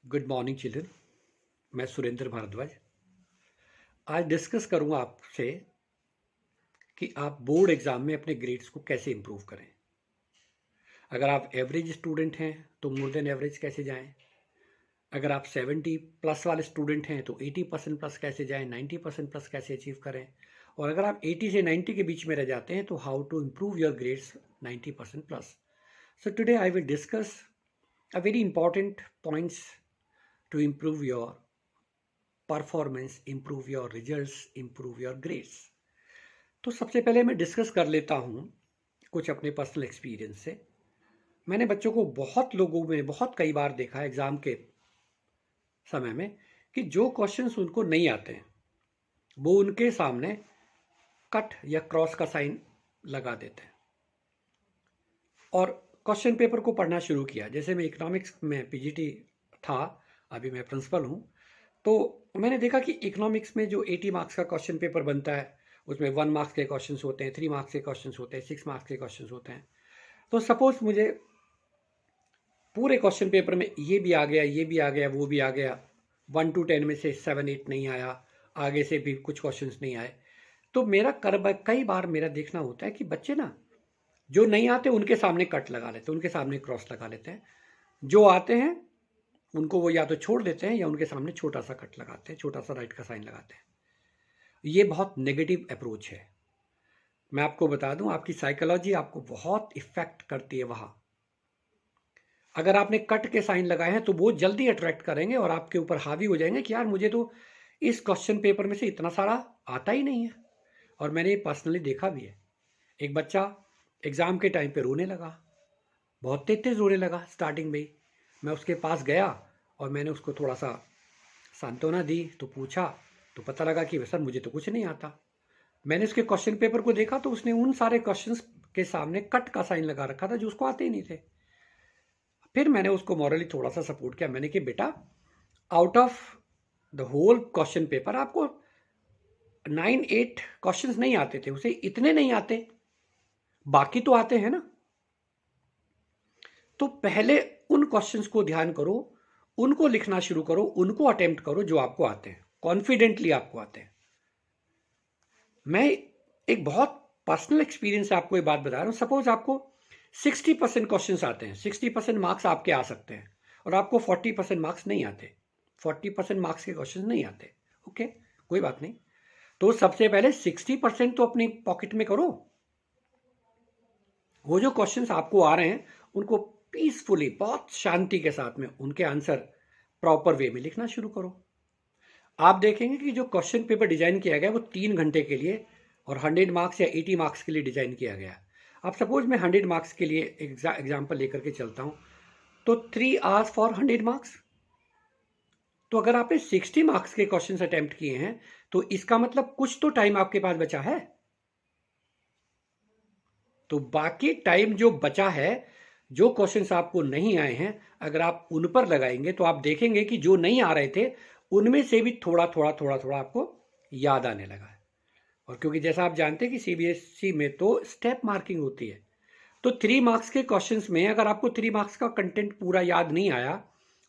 Good morning children. मैं सुरेंद्र भारद्वाज आज discuss करूंगा आपसे कि आप बोर्ड एग्ज़ाम में अपने ग्रेड्स को कैसे इम्प्रूव करें। अगर आप एवरेज स्टूडेंट हैं तो मोर देन एवरेज कैसे जाएं। अगर आप 70 प्लस वाले स्टूडेंट हैं तो 80% प्लस कैसे जाएं, 90% प्लस कैसे अचीव करें। और अगर आप 80 से 90 के बीच में रह जाते हैं तो how to improve your grades 90% plus. So today I will discuss a very important points to improve your performance, improve your results, improve your grades. तो सबसे पहले मैं डिस्कस कर लेता हूँ कुछ अपने पर्सनल एक्सपीरियंस से। मैंने बच्चों को बहुत लोगों में बहुत कई बार देखा है एग्ज़ाम के समय में कि जो क्वेश्चंस उनको नहीं आते हैं वो उनके सामने कट या क्रॉस का साइन लगा देते हैं और क्वेश्चन पेपर को पढ़ना शुरू किया। जैसे मैं इकोनॉमिक्स में पीजीटी था, अभी मैं प्रिंसिपल हूँ, तो मैंने देखा कि इकोनॉमिक्स में जो 80 मार्क्स का क्वेश्चन पेपर बनता है उसमें 1 मार्क्स के क्वेश्चंस होते हैं, 3 मार्क्स के क्वेश्चंस होते हैं, 6 मार्क्स के क्वेश्चंस होते हैं। तो सपोज मुझे पूरे क्वेश्चन पेपर में ये भी आ गया, ये भी आ गया, वो भी आ गया, 1 to 10 में से 7 8 नहीं आया, आगे से भी कुछ क्वेश्चंस नहीं आए। तो मेरा कई बार मेरा देखना होता है कि बच्चे ना जो नहीं आते उनके सामने कट लगा लेते हैं, उनके सामने क्रॉस लगा लेते हैं। जो आते हैं उनको वो या तो छोड़ देते हैं या उनके सामने छोटा सा कट लगाते हैं, छोटा सा राइट का साइन लगाते हैं। ये बहुत नेगेटिव अप्रोच है। मैं आपको बता दूं, आपकी साइकोलॉजी आपको बहुत इफेक्ट करती है वहां। अगर आपने कट के साइन लगाए हैं तो वो जल्दी अट्रैक्ट करेंगे और आपके ऊपर हावी हो जाएंगे कि यार मुझे तो इस क्वेश्चन पेपर में से इतना सारा आता ही नहीं है। और मैंने ये पर्सनली देखा भी है। एक बच्चा एग्ज़ाम के टाइम पे रोने लगा, बहुत तेज तेज रोने लगा स्टार्टिंग में ही। मैं उसके पास गया और मैंने उसको थोड़ा सा सांत्वना दी, तो पूछा तो पता लगा कि सर मुझे तो कुछ नहीं आता। मैंने उसके क्वेश्चन पेपर को देखा तो उसने उन सारे क्वेश्चंस के सामने कट का साइन लगा रखा था जो उसको आते ही नहीं थे। फिर मैंने उसको मॉरली थोड़ा सा सपोर्ट किया। मैंने कि बेटा, out of the whole question paper आपको 9 8 क्वेश्चंस नहीं आते थे, उसे इतने नहीं आते, बाकी तो आते हैं ना। तो पहले उन क्वेश्चंस को ध्यान करो, उनको लिखना शुरू करो, उनको अटेम्प्ट करो जो आपको आते हैं, कॉन्फिडेंटली आपको आते हैं। मैं एक बहुत पर्सनल एक्सपीरियंस से आपको ये बात बता रहा हूं। सपोज आपको 60% क्वेश्चंस आते हैं, 60% मार्क्स आपके आ सकते हैं और आपको 40% मार्क्स नहीं आते, 40% मार्क्स के क्वेश्चन नहीं आते। ओके, कोई बात नहीं। तो सबसे पहले 60% तो अपनी पॉकेट में करो। वो जो क्वेश्चंस आपको आ रहे हैं उनको पीसफुली, बहुत शांति के साथ में उनके आंसर प्रॉपर वे में लिखना शुरू करो। आप देखेंगे कि जो क्वेश्चन पेपर डिजाइन किया गया वो 3 घंटे के लिए और 100 मार्क्स या 80 मार्क्स के लिए डिजाइन किया गया। अब सपोज मैं 100 मार्क्स के लिए एग्जाम्पल लेकर के चलता हूं, तो 3 आवर्स फॉर 100 मार्क्स। तो अगर आपने 60 मार्क्स के क्वेश्चन अटेम्प्ट किए हैं तो इसका मतलब कुछ तो टाइम आपके पास बचा है। तो बाकी टाइम जो बचा है, जो क्वेश्चंस आपको नहीं आए हैं, अगर आप उन पर लगाएंगे तो आप देखेंगे कि जो नहीं आ रहे थे उनमें से भी थोड़ा थोड़ा थोड़ा थोड़ा आपको याद आने लगा है। और क्योंकि जैसा आप जानते हैं कि सीबीएसई में तो स्टेप मार्किंग होती है, तो 3 मार्क्स के क्वेश्चंस में अगर आपको 3 मार्क्स का कंटेंट पूरा याद नहीं आया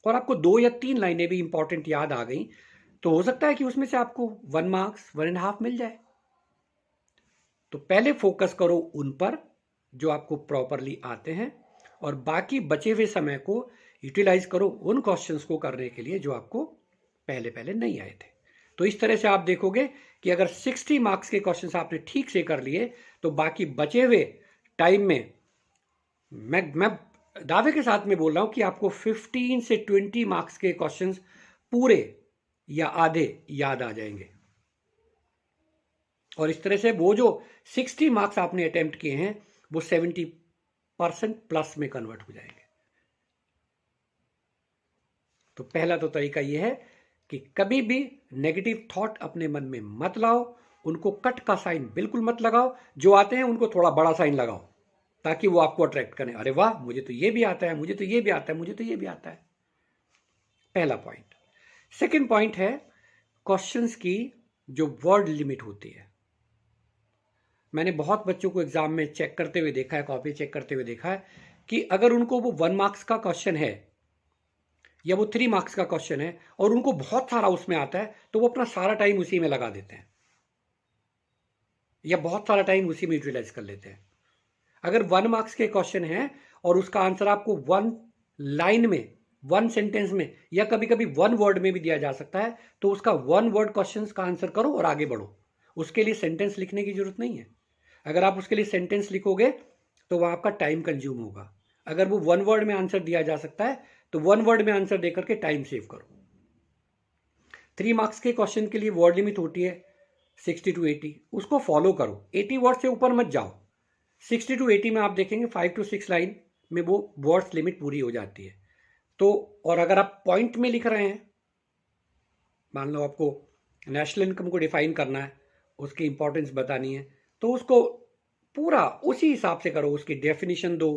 और आपको 2 या 3 लाइनें भी इंपॉर्टेंट याद आ गई, तो हो सकता है कि उसमें से आपको 1 मार्क्स 1.5 मिल जाए। तो पहले फोकस करो उन पर जो आपको प्रॉपरली आते हैं और बाकी बचे हुए समय को यूटिलाइज करो उन क्वेश्चंस को करने के लिए जो आपको पहले पहले नहीं आए थे। तो इस तरह से आप देखोगे कि अगर 60 मार्क्स के क्वेश्चंस आपने ठीक से कर लिए तो बाकी बचे हुए टाइम में मैं दावे के साथ में बोल रहा हूं कि आपको 15 से 20 मार्क्स के क्वेश्चंस पूरे या आधे याद आ जाएंगे। और इस तरह से वो जो 60 मार्क्स आपने अटेम्प्ट किए हैं वो 70% प्लस में कन्वर्ट हो जाएंगे। तो पहला तो तरीका यह है कि कभी भी नेगेटिव थॉट अपने मन में मत लाओ, उनको कट का साइन बिल्कुल मत लगाओ, जो आते हैं उनको थोड़ा बड़ा साइन लगाओ ताकि वो आपको अट्रैक्ट करें। अरे वाह, मुझे तो ये भी आता है, मुझे तो ये भी आता है, मुझे तो ये भी आता है। पहला पॉइंट। सेकंड पॉइंट है क्वेश्चंस की जो वर्ड लिमिट होती है। मैंने बहुत बच्चों को एग्जाम में चेक करते हुए देखा है, कॉपी चेक करते हुए देखा है कि अगर उनको वो 1 मार्क्स का क्वेश्चन है या वो 3 मार्क्स का क्वेश्चन है और उनको बहुत सारा उसमें आता है, तो वो अपना सारा टाइम उसी में लगा देते हैं या बहुत सारा टाइम उसी में यूटिलाइज कर लेते हैं। अगर 1 मार्क्स के क्वेश्चन है और उसका आंसर आपको 1 लाइन में, 1 सेंटेंस में या कभी कभी 1 वर्ड में भी दिया जा सकता है, तो उसका 1 वर्ड क्वेश्चन का आंसर करो और आगे बढ़ो। उसके लिए सेंटेंस लिखने की जरूरत नहीं है। अगर आप उसके लिए सेंटेंस लिखोगे तो वह आपका टाइम कंज्यूम होगा। अगर वो 1 वर्ड में आंसर दिया जा सकता है तो 1 वर्ड में आंसर देकर के टाइम सेव करो। 3 मार्क्स के क्वेश्चन के लिए वर्ड लिमिट होती है 60 to 80, उसको फॉलो करो। 80 वर्ड से ऊपर मत जाओ। 60 to 80 में आप देखेंगे 5 to 6 लाइन में वो वर्ड्स लिमिट पूरी हो जाती है। तो और अगर आप पॉइंट में लिख रहे हैं, मान लो आपको नेशनल इनकम को डिफाइन करना है, उसकी इंपॉर्टेंस बतानी है, तो उसको पूरा उसी हिसाब से करो, उसकी डेफिनेशन दो,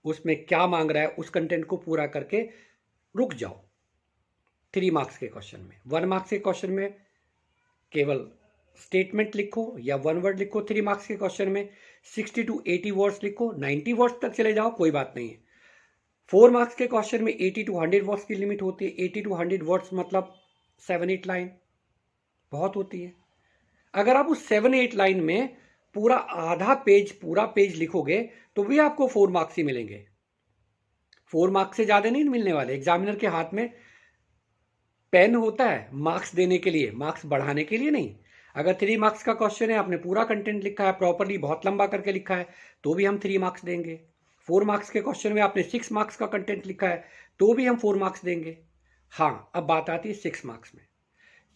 उसमें क्या मांग रहा है उस कंटेंट को पूरा करके रुक जाओ। 3 मार्क्स के क्वेश्चन में, 1 मार्क्स के क्वेश्चन में केवल स्टेटमेंट लिखो या 1 वर्ड लिखो। 3 मार्क्स के क्वेश्चन में 60 to 80 वर्ड्स लिखो, 90 वर्ड्स तक चले जाओ, कोई बात नहीं है। 4 मार्क्स के क्वेश्चन में 80 to 100 वर्ड्स की लिमिट होती है। 80 to 100 वर्ड्स मतलब 7-8 लाइन बहुत होती है। अगर आप उस 7-8 लाइन में पूरा आधा पेज, पूरा पेज लिखोगे तो भी आपको 4 मार्क्स ही मिलेंगे। 4 मार्क्स से ज्यादा नहीं मिलने वाले। एग्जामिनर के हाथ में पेन होता है मार्क्स देने के लिए, मार्क्स बढ़ाने के लिए नहीं। अगर 3 मार्क्स का क्वेश्चन है, आपने पूरा कंटेंट लिखा है प्रॉपरली, बहुत लंबा करके लिखा है, तो भी हम 3 मार्क्स देंगे। 4 मार्क्स के क्वेश्चन में आपने 6 मार्क्स का कंटेंट लिखा है, तो भी हम 4 मार्क्स देंगे। हाँ, अब बात आती है 6 मार्क्स में।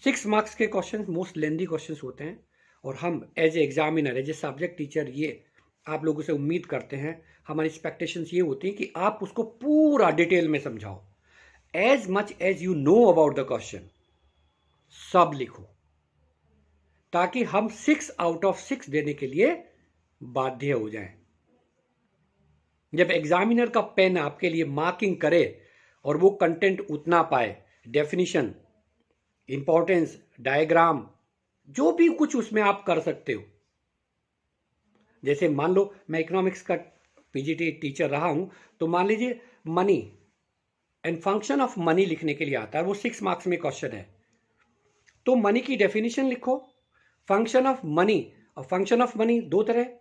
6 मार्क्स के क्वेश्चन मोस्ट लेंदी क्वेश्चन होते हैं और हम as a examiner, as a subject teacher, ये आप लोगों से उम्मीद करते हैं, हमारी एक्सपेक्टेशंस ये होती है कि आप उसको पूरा डिटेल में समझाओ। As much as you know about the question सब लिखो, ताकि हम 6 आउट ऑफ 6 देने के लिए बाध्य हो जाएं। जब एग्जामिनर का पेन आपके लिए मार्किंग करे और वो कंटेंट उतना पाए, डेफिनेशन, इंपॉर्टेंस, डायग्राम, जो भी कुछ उसमें आप कर सकते हो। जैसे मान लो मैं इकोनॉमिक्स का पीजीटी टीचर रहा हूं, तो मान लीजिए money and function of money लिखने के लिए आता है, वो 6 मार्क्स में क्वेश्चन है। तो मनी की डेफिनेशन लिखो, फंक्शन ऑफ मनी, और फंक्शन ऑफ मनी 2 तरह,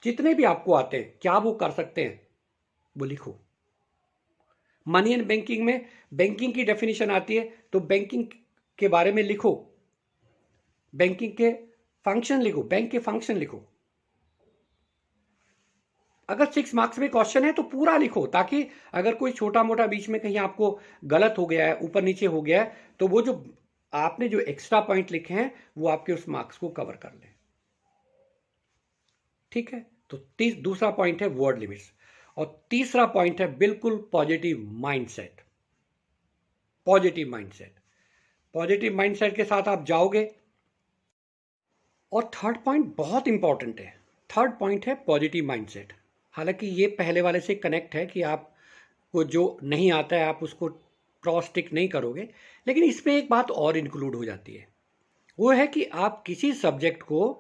जितने भी आपको आते हैं क्या वो कर सकते हैं वो लिखो। मनी एंड बैंकिंग में बैंकिंग की डेफिनेशन आती है, तो बैंकिंग के बारे में लिखो, बैंकिंग के फंक्शन लिखो, बैंक के फंक्शन लिखो। अगर 6 मार्क्स में क्वेश्चन है तो पूरा लिखो, ताकि अगर कोई छोटा मोटा बीच में कहीं आपको गलत हो गया है, ऊपर नीचे हो गया है, तो वो जो आपने जो एक्स्ट्रा पॉइंट लिखे हैं वो आपके उस मार्क्स को कवर कर ले। ठीक है, तो दूसरा पॉइंट है वर्ड लिमिट्स, और तीसरा पॉइंट है बिल्कुल positive mindset. Positive mindset, positive mindset के साथ आप जाओगे। और थर्ड पॉइंट बहुत इंपॉर्टेंट है, थर्ड पॉइंट है पॉजिटिव माइंडसेट। हालांकि ये पहले वाले से कनेक्ट है कि आपको जो नहीं आता है आप उसको क्रॉस टिक नहीं करोगे, लेकिन इसमें एक बात और इंक्लूड हो जाती है, वो है कि आप किसी सब्जेक्ट को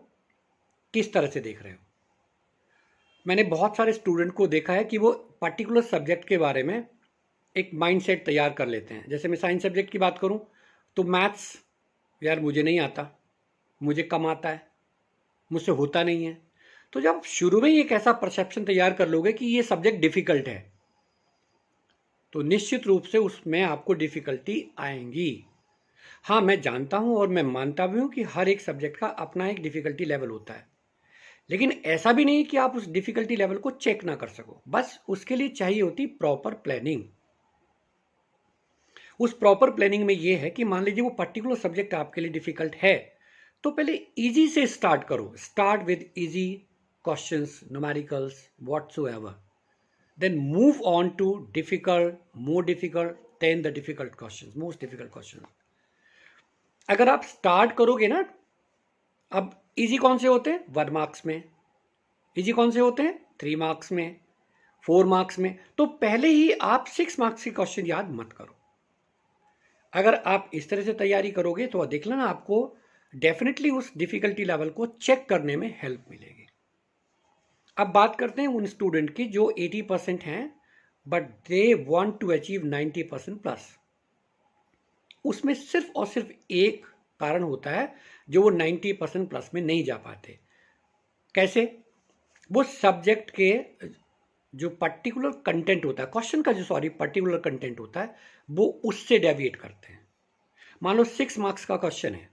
किस तरह से देख रहे हो। मैंने बहुत सारे स्टूडेंट को देखा है कि वो पर्टिकुलर सब्जेक्ट के बारे में एक माइंडसेट तैयार कर लेते हैं। जैसे मैं साइंस सब्जेक्ट की बात करूं तो मैथ्स, यार मुझे नहीं आता, मुझे कम आता है, मुझसे होता नहीं है। तो जब आप शुरू में ही एक ऐसा परसेप्शन तैयार कर लोगे कि ये सब्जेक्ट डिफिकल्ट है, तो निश्चित रूप से उसमें आपको डिफिकल्टी आएंगी। हाँ, मैं जानता हूं और मैं मानता भी हूं कि हर एक सब्जेक्ट का अपना एक डिफिकल्टी लेवल होता है, लेकिन ऐसा भी नहीं कि आप उस डिफिकल्टी लेवल को चेक ना कर सको। बस उसके लिए चाहिए होती प्रॉपर प्लानिंग। उस प्रॉपर प्लानिंग में यह है कि मान लीजिए वो पर्टिकुलर सब्जेक्ट आपके लिए डिफिकल्ट है, तो पहले इजी से स्टार्ट करो। Start with easy questions, numericals, whatsoever, then move on to difficult, more difficult, then the difficult questions, most difficult questions. अगर आप स्टार्ट करोगे ना, अब इजी कौन से होते हैं 1 मार्क्स में, इजी कौन से होते हैं 3 मार्क्स में, 4 मार्क्स में, तो पहले ही आप 6 मार्क्स के क्वेश्चन याद मत करो। अगर आप इस तरह से तैयारी करोगे तो देख लेना आपको डेफिनेटली उस डिफिकल्टी लेवल को चेक करने में हेल्प मिलेगी। अब बात करते हैं उन स्टूडेंट की जो 80% हैं but they want to achieve 90% plus. उसमें सिर्फ और सिर्फ एक कारण होता है जो वो 90% प्लस में नहीं जा पाते। कैसे? वो सब्जेक्ट के जो पर्टिकुलर कंटेंट होता है, क्वेश्चन का जो पर्टिकुलर कंटेंट होता है, वो उससे डेविएट करते हैं। मान लो 6 मार्क्स का क्वेश्चन है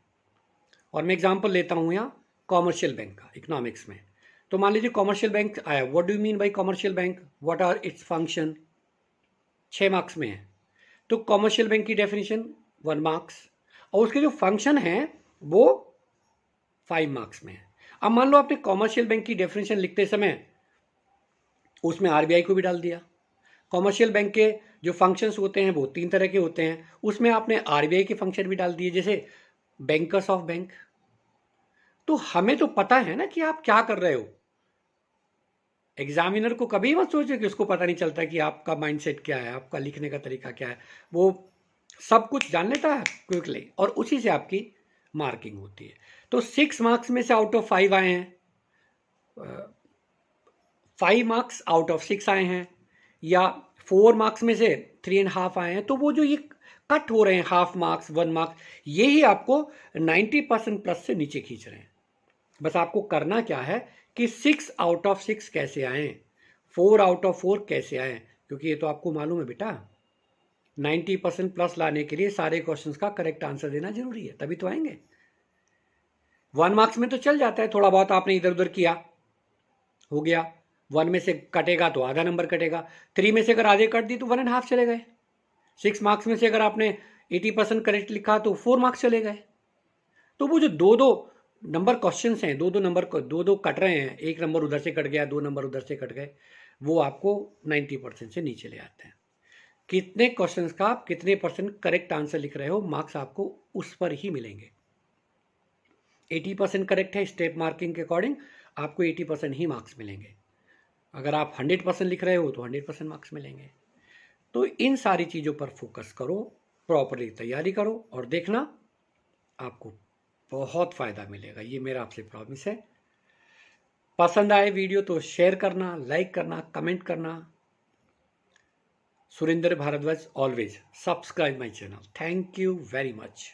और मैं एग्जांपल लेता हूं यहां कॉमर्शियल बैंक का, इकोनॉमिक्स में। तो मान लीजिए कॉमर्शियल बैंक आया, what do you mean by commercial bank, what are its function, 6 marks में है। तो कॉमर्शियल बैंक की डेफिनेशन 1 मार्क्स, और उसके जो फंक्शन है वो 5 मार्क्स में है। अब मान लो आपने कॉमर्शियल बैंक की डेफिनेशन लिखते समय उसमें आरबीआई को भी डाल दिया। कॉमर्शियल बैंक के जो फंक्शंस होते हैं वो 3 तरह के होते हैं, उसमें आपने आरबीआई के फंक्शन भी डाल दिए, जैसे बैंकर्स ऑफ बैंक। तो हमें तो पता है ना कि आप क्या कर रहे हो। एग्जामिनर को कभी मत सोचो कि उसको पता नहीं चलता कि आपका माइंडसेट क्या है, आपका लिखने का तरीका क्या है। वो सब कुछ जान लेता है क्विकली और उसी से आपकी मार्किंग होती है। तो 6 मार्क्स में से आउट ऑफ 5 आए हैं, 5 मार्क्स आउट ऑफ 6 आए हैं, या 4 मार्क्स में से 3.5 आए हैं, तो वो जो ये कट हो रहे हैं हाफ मार्क्स 1 मार्क्स, ये ही आपको 90% प्लस से नीचे खींच रहे हैं। बस आपको करना क्या है कि 6 आउट ऑफ 6 कैसे आए, 4 आउट ऑफ 4 कैसे आए, क्योंकि ये तो आपको मालूम है बेटा, 90% प्लस लाने के लिए सारे क्वेश्चंस का करेक्ट आंसर देना जरूरी है, तभी तो आएंगे। 1 मार्क्स में तो चल जाता है, थोड़ा बहुत आपने इधर उधर किया, हो गया। 1 में से कटेगा तो आधा नंबर कटेगा, 3 में से अगर आधे कट दी तो 1.5 चले गए। 6 मार्क्स में से अगर आपने 80% करेक्ट लिखा तो 4 मार्क्स चले गए। तो वो जो दो दो नंबर क्वेश्चन हैं, दो दो कट रहे हैं, 1 नंबर उधर से कट गया, 2 नंबर उधर से कट गए, वो आपको 90% से नीचे ले आते हैं। कितने क्वेश्चंस का आप कितने % करेक्ट आंसर लिख रहे हो, मार्क्स आपको उस पर ही मिलेंगे। 80% करेक्ट है स्टेप मार्किंग के अकॉर्डिंग, आपको 80% ही मार्क्स मिलेंगे। अगर आप 100% लिख रहे हो तो 100% मार्क्स मिलेंगे। तो इन सारी चीज़ों पर फोकस करो, प्रॉपरली तैयारी करो और देखना आपको बहुत फ़ायदा मिलेगा, ये मेरा आपसे प्रॉमिस है। पसंद आए वीडियो तो शेयर करना, लाइक करना, कमेंट करना। Surendra Bhardwaj always subscribe my channel. Thank you very much.